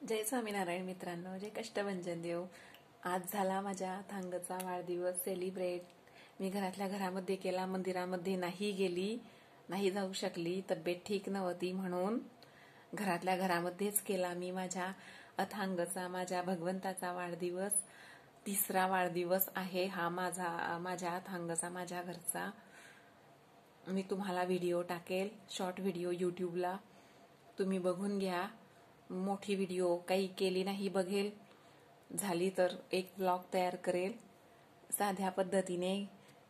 जय स्वामीनारायण मित्रांनो, जय कष्टभंजन देव. आज झाला माझ्या थांगचा वाढदिवस सेलिब्रेट. मी घरातल्या घरामध्ये केला, मंदिरामध्ये नाही गेली, नाही जाऊ शकली, तब्येत ठीक नव्हती म्हणून घरातल्या घरामध्येच केला मी माझ्या अथांगचा, माझ्या भगवंताचा वाढदिवस. तिसरा वाढदिवस आहे हा माझ्या अथांगचा, माझ्या घरचा. मी तुम्हाला व्हिडिओ टाकेल, शॉर्ट व्हिडिओ यूट्यूबला, तुम्ही बघून घ्या. मोठी व्हिडिओ काही केली नाही, बघेल झाली तर एक ब्लॉग तयार करेल. साध्या पद्धतीने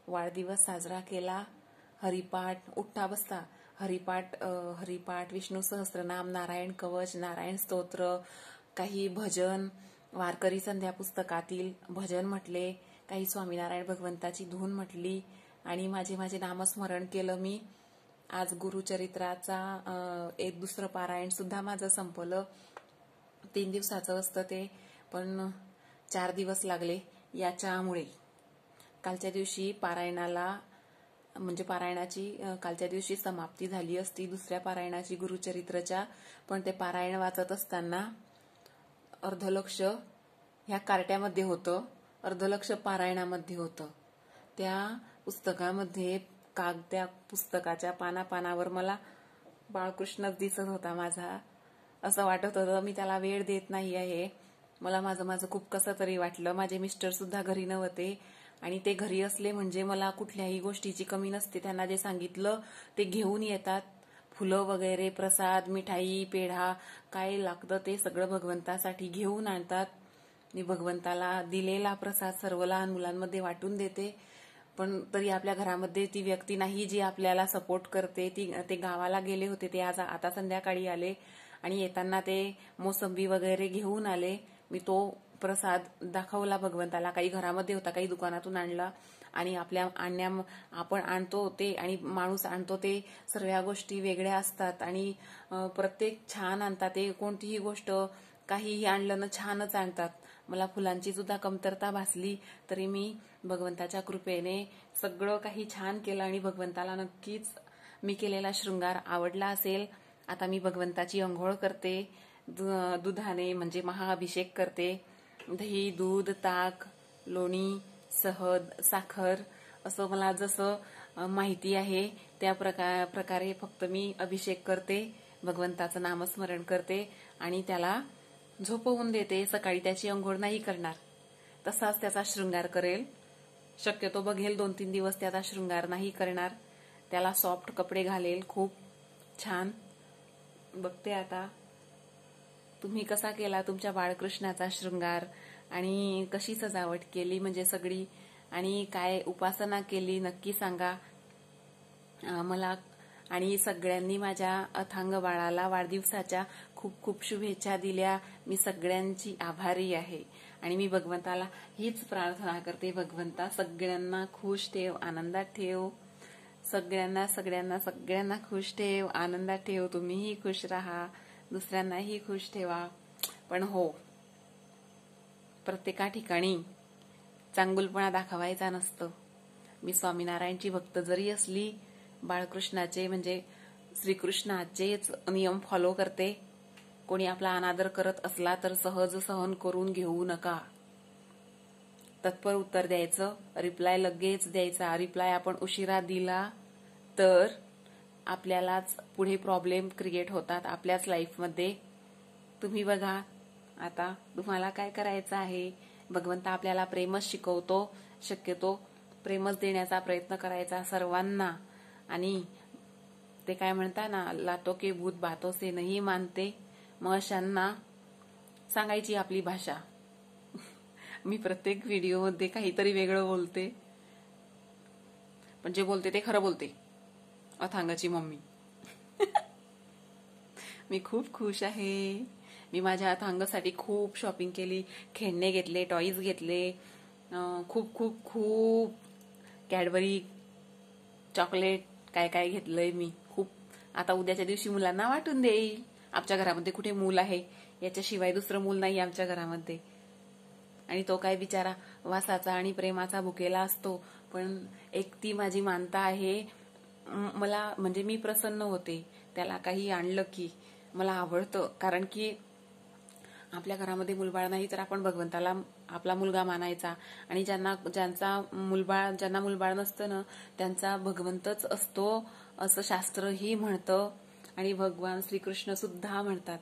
वाढदिवस साजरा केला. हरिपाठ, उठता बसता हरिपाठ, विष्णू सहस्त्रनाम, नारायण कवच, नारायण स्तोत्र, काही भजन, वारकरी संध्या पुस्तकातील भजन म्हटले, काही स्वामीनारायण भगवंताची धून म्हटली आणि माझे नामस्मरण केलं मी. आज गुरुचरित्राचा एक दुसरं पारायण सुद्धा माझं संपलं. 3 दिवसाचं असतं ते, पण 4 दिवस लागले याच्यामुळे. कालच्या दिवशी पारायणाची कालच्या दिवशी समाप्ती झाली असती दुसऱ्या पारायणाची गुरुचरित्रच्या, पण ते पारायण वाचत असताना अर्धलक्ष ह्या कार्ट्यामध्ये होतं, अर्धलक्ष पारायणामध्ये होतं. त्या पुस्तकामध्ये त्या पुस्तकाच्या पानावर मला बाळकृष्णच दिसत होता माझा. असं वाटत होतं मी त्याला वेळ देत नाही आहे. मला माझं खूप कसं तरी वाटलं. माझे मिस्टर सुद्धा घरी नव्हते आणि ते घरी असले म्हणजे मला कुठल्याही गोष्टीची कमी नसते. त्यांना जे सांगितलं ते घेऊन येतात. फुलं वगैरे, प्रसाद, मिठाई, पेढा, काय लागतं ते सगळं भगवंतासाठी घेऊन आणतात. मी भगवंताला दिलेला प्रसाद सर्व लहान मुलांमध्ये वाटून देते. पण तरी आपल्या घरामध्ये ती व्यक्ती नाही जी आपल्याला सपोर्ट करते. ते गावाला गेले होते, ते आता संध्याकाळी आले आणि येताना ते मोसंबी वगैरे घेऊन आले. मी तो प्रसाद दाखवला भगवंताला. काही घरामध्ये होता, काही दुकानातून आणला. आणि आपण आणतो ते आणि माणूस आणतो ते सर्व गोष्टी वेगळ्या असतात आणि प्रत्येक छान आणतात. ते कोणतीही गोष्ट काहीही आणलं ना छानच आणतात. मला फुलांची सुद्धा कमतरता भासली तरी मी भगवंताच्या कृपेने सगळं काही छान केलं आणि भगवंताला नक्कीच मी केलेला शृंगार आवडला असेल. आता मी भगवंताची अंघोळ करते, दुधाने म्हणजे महाअभिषेक करते. दही, दूध, ताक, लोणी, सहद, साखर असं मला जसं माहिती आहे त्या प्रकारे फक्त मी अभिषेक करते, भगवंताचं नामस्मरण करते आणि त्याला झोपवून देते. सकाळी त्याची अंघोळ नाही करणार, तसाच त्याचा शृंगार करेल. शक्यतो बघेल 2-3 दिवस त्याचा शृंगार नाही करणार. त्याला सॉफ्ट कपडे घालेल, खूप छान. बघते आता तुम्ही कसा केला तुमच्या बाळकृष्णाचा शृंगार आणि कशी सजावट केली म्हणजे सगळी, आणि काय उपासना केली नक्की सांगा मला. आणि सगळ्यांनी माझ्या अथांग बाळाला वाढदिवसाच्या खूप खूप शुभेच्छा दिल्या. मी सगळ्यांची आभारी आहे आणि मी भगवंताला हीच प्रार्थना करते, भगवंता सगळ्यांना खुश ठेव, आनंदात ठेव. सगळ्यांना खुश ठेव, आनंदात ठेव. तुम्हीही खुश राहा, दुसऱ्यांनाही खुश ठेवा. पण हो, प्रत्येका ठिकाणी चांगुलपणा दाखवायचा नसतं. मी स्वामीनारायणची भक्त जरी असली, बाळकृष्णाचे म्हणजे श्रीकृष्णाचेच नियम फॉलो करते. कोणी आपला अनादर करत असला तर सहज सहन करून घेऊ नका. तत्पर उत्तर द्यायचं, रिप्लाय लगेच द्यायचा. रिप्लाय आपण उशिरा दिला तर आपल्यालाच पुढे प्रॉब्लेम क्रिएट होतात आपल्याच लाईफमध्ये. तुम्ही बघा आता तुम्हाला काय करायचं आहे. भगवंत आपल्याला प्रेमच शिकवतो. शक्यतो प्रेमच देण्याचा प्रयत्न करायचा सर्वांना. आणि ते काय म्हणता ना, लातो के भूत बातों से नहीं मानते. मग अशांना सांगायची आपली भाषा. मी प्रत्येक व्हिडिओमध्ये काहीतरी वेगळं बोलते, पण जे बोलते ते खरं बोलते. अथांगाची मम्मी. मी खूप खुश आहे. मी माझ्या अथांगसाठी खूप शॉपिंग केली, खेळणे घेतले, टॉईज घेतले, खूप खूप खूप कॅडबरी, चॉकलेट, काय काय घेतलंय मी खूप. आता उद्याच्या दिवशी मुलांना वाटून देईल. आमच्या घरामध्ये कुठे मूल आहे, याच्याशिवाय दुसरं मूल नाही आमच्या घरामध्ये. आणि तो काय बिचारा वासाचा आणि प्रेमाचा भुकेला असतो. पण एक ती माझी मानता आहे. मला म्हणजे मी प्रसन्न होते त्याला काही आणलं की. मला आवडतं, कारण की आपल्या घरामध्ये मुलबाळ नाही तर आपण भगवंताला आपला मुलगा मानायचा आणि ज्यांना मुलबाळ नसतं ना त्यांचा भगवंतच असतो असं शास्त्रही म्हणतं आणि भगवान श्रीकृष्ण सुद्धा म्हणतात.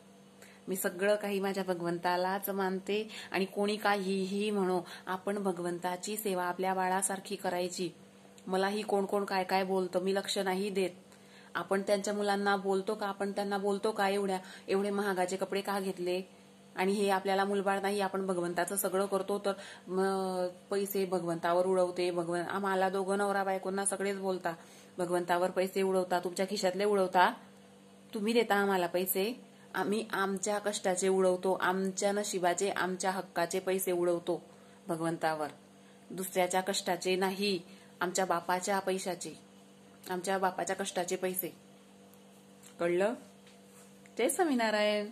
मी सगळं काही माझ्या भगवंतालाच मानते आणि कोणी काहीही म्हणो, आपण भगवंताची सेवा आपल्या बाळासारखी करायची. मलाही कोण कोण काय काय बोलतं, मी लक्ष नाही देत. आपण त्यांच्या मुलांना बोलतो का, आपण त्यांना बोलतो का एवढे महागाचे कपडे का घेतले, आणि हे आपल्याला मुलबाळ नाही, आपण भगवंताचं सगळं करतो तर पैसे भगवंतावर उडवते. आम्हाला दोघं नवरा बायकोंना सगळेच बोलता भगवंतावर पैसे उडवता, तुमच्या खिशातले उडवता, तुम्ही देता आम्हाला पैसे, आम्ही आमच्या कष्टाचे उडवतो, आमच्या नशिबाचे आमच्या हक्काचे पैसे उडवतो भगवंतावर, दुसऱ्याच्या कष्टाचे नाही, आमच्या बापाच्या पैशाचे, आमच्या बापाच्या कष्टाचे पैसे. कळलं? जय स्वामीनारायण.